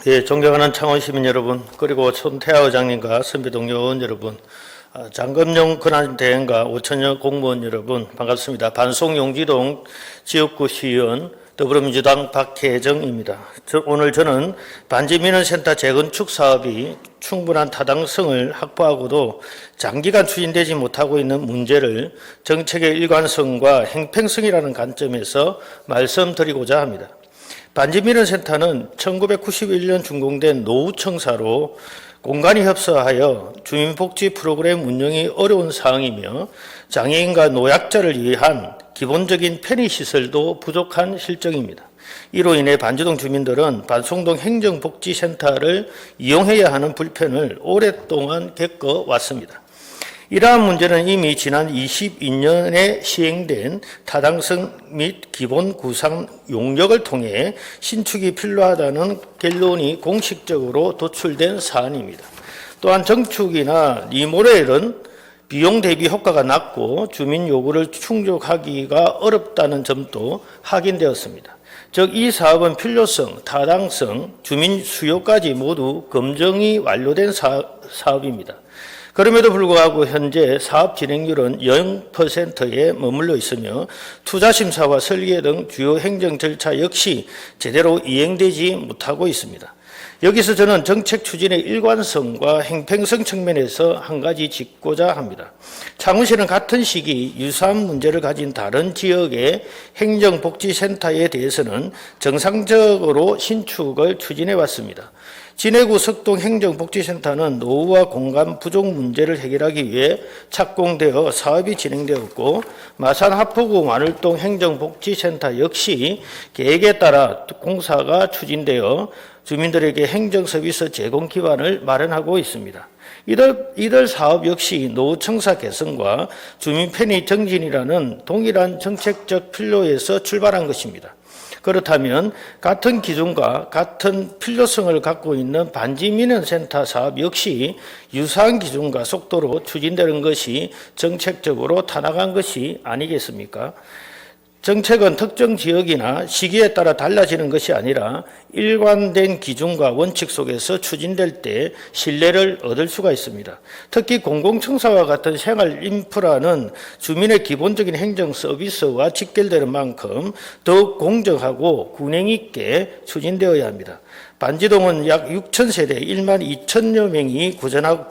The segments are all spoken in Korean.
예, 존경하는 창원 시민 여러분, 그리고 손태하 의장님과 선배 동료 의원 여러분, 장검용 권한대행과 5천여 공무원 여러분 반갑습니다. 반송 용지동 지역구 시의원 더불어민주당 박혜정입니다. 오늘 저는 반지민원센터 재건축 사업이 충분한 타당성을 확보하고도 장기간 추진되지 못하고 있는 문제를 정책의 일관성과 행평성이라는 관점에서 말씀드리고자 합니다. 반지민원센터는 1991년 준공된 노후청사로 공간이 협소하여 주민복지 프로그램 운영이 어려운 상황이며 장애인과 노약자를 위한 기본적인 편의시설도 부족한 실정입니다. 이로 인해 반지동 주민들은 반송동 행정복지센터를 이용해야 하는 불편을 오랫동안 겪어왔습니다. 이러한 문제는 이미 지난 22년에 시행된 타당성 및 기본 구상 용역을 통해 신축이 필요하다는 결론이 공식적으로 도출된 사안입니다. 또한 정축이나 리모델은 비용 대비 효과가 낮고 주민 요구를 충족하기가 어렵다는 점도 확인되었습니다. 즉, 이 사업은 필요성, 타당성, 주민 수요까지 모두 검증이 완료된 사업입니다. 그럼에도 불구하고 현재 사업 진행률은 0%에 머물러 있으며 투자심사와 설계 등 주요 행정 절차 역시 제대로 이행되지 못하고 있습니다. 여기서 저는 정책 추진의 일관성과 행평성 측면에서 한 가지 짚고자 합니다. 창원시는 같은 시기 유사한 문제를 가진 다른 지역의 행정복지센터에 대해서는 정상적으로 신축을 추진해 왔습니다. 진해구 석동 행정복지센터는 노후와 공간 부족 문제를 해결하기 위해 착공되어 사업이 진행되었고, 마산 하포구 만월동 행정복지센터 역시 계획에 따라 공사가 추진되어 주민들에게 행정서비스 제공 기반을 마련하고 있습니다. 이들 사업 역시 노후청사 개선과 주민 편의 정진이라는 동일한 정책적 필요에서 출발한 것입니다. 그렇다면 같은 기준과 같은 필요성을 갖고 있는 반지민원센터 사업 역시 유사한 기준과 속도로 추진되는 것이 정책적으로 타당한 것이 아니겠습니까? 정책은 특정 지역이나 시기에 따라 달라지는 것이 아니라 일관된 기준과 원칙 속에서 추진될 때 신뢰를 얻을 수가 있습니다. 특히 공공청사와 같은 생활 인프라는 주민의 기본적인 행정 서비스와 직결되는 만큼 더욱 공정하고 균형 있게 추진되어야 합니다. 반지동은 약 6,000세대 1만 2천여 명이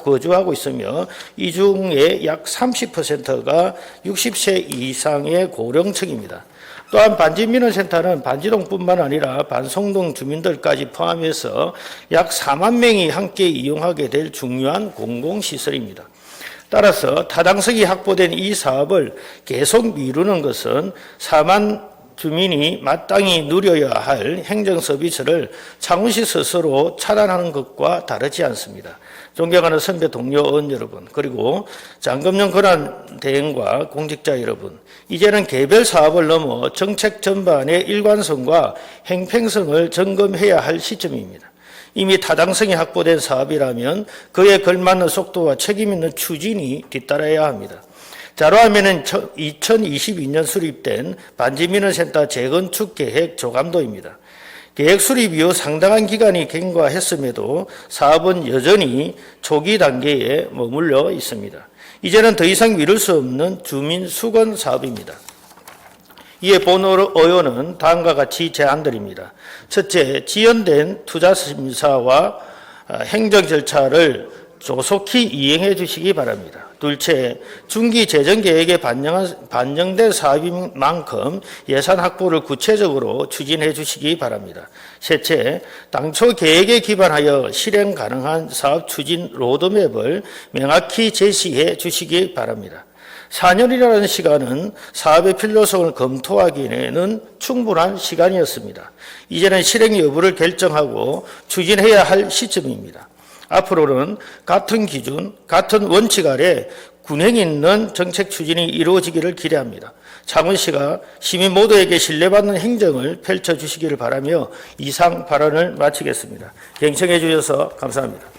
거주하고 있으며 이 중에 약 30%가 60세 이상의 고령층입니다. 또한 반지민원센터는 반지동뿐만 아니라 반송동 주민들까지 포함해서 약 4만 명이 함께 이용하게 될 중요한 공공시설입니다. 따라서 타당성이 확보된 이 사업을 계속 미루는 것은 4만 주민이 마땅히 누려야 할 행정서비스를 창원시 스스로 차단하는 것과 다르지 않습니다. 존경하는 선배 동료 의원 여러분, 그리고 장검용 권한대행과 공직자 여러분, 이제는 개별 사업을 넘어 정책 전반의 일관성과 행평성을 점검해야 할 시점입니다. 이미 타당성이 확보된 사업이라면 그에 걸맞는 속도와 책임 있는 추진이 뒤따라야 합니다. 자료화면은 2022년 수립된 반지민원센터 재건축 계획 조감도입니다. 계획 수립 이후 상당한 기간이 경과했음에도 사업은 여전히 초기 단계에 머물러 있습니다. 이제는 더 이상 미룰 수 없는 주민 수건 사업입니다. 이에 본 의원은 다음과 같이 제안드립니다. 첫째, 지연된 투자심사와 행정 절차를 조속히 이행해 주시기 바랍니다. 둘째, 중기 재정 계획에 반영된 사업인 만큼 예산 확보를 구체적으로 추진해 주시기 바랍니다. 셋째, 당초 계획에 기반하여 실행 가능한 사업 추진 로드맵을 명확히 제시해 주시기 바랍니다. 4년이라는 시간은 사업의 필요성을 검토하기에는 충분한 시간이었습니다. 이제는 실행 여부를 결정하고 추진해야 할 시점입니다. 앞으로는 같은 기준, 같은 원칙 아래 균형 있는 정책 추진이 이루어지기를 기대합니다. 창원시가 시민 모두에게 신뢰받는 행정을 펼쳐주시기를 바라며 이상 발언을 마치겠습니다. 경청해 주셔서 감사합니다.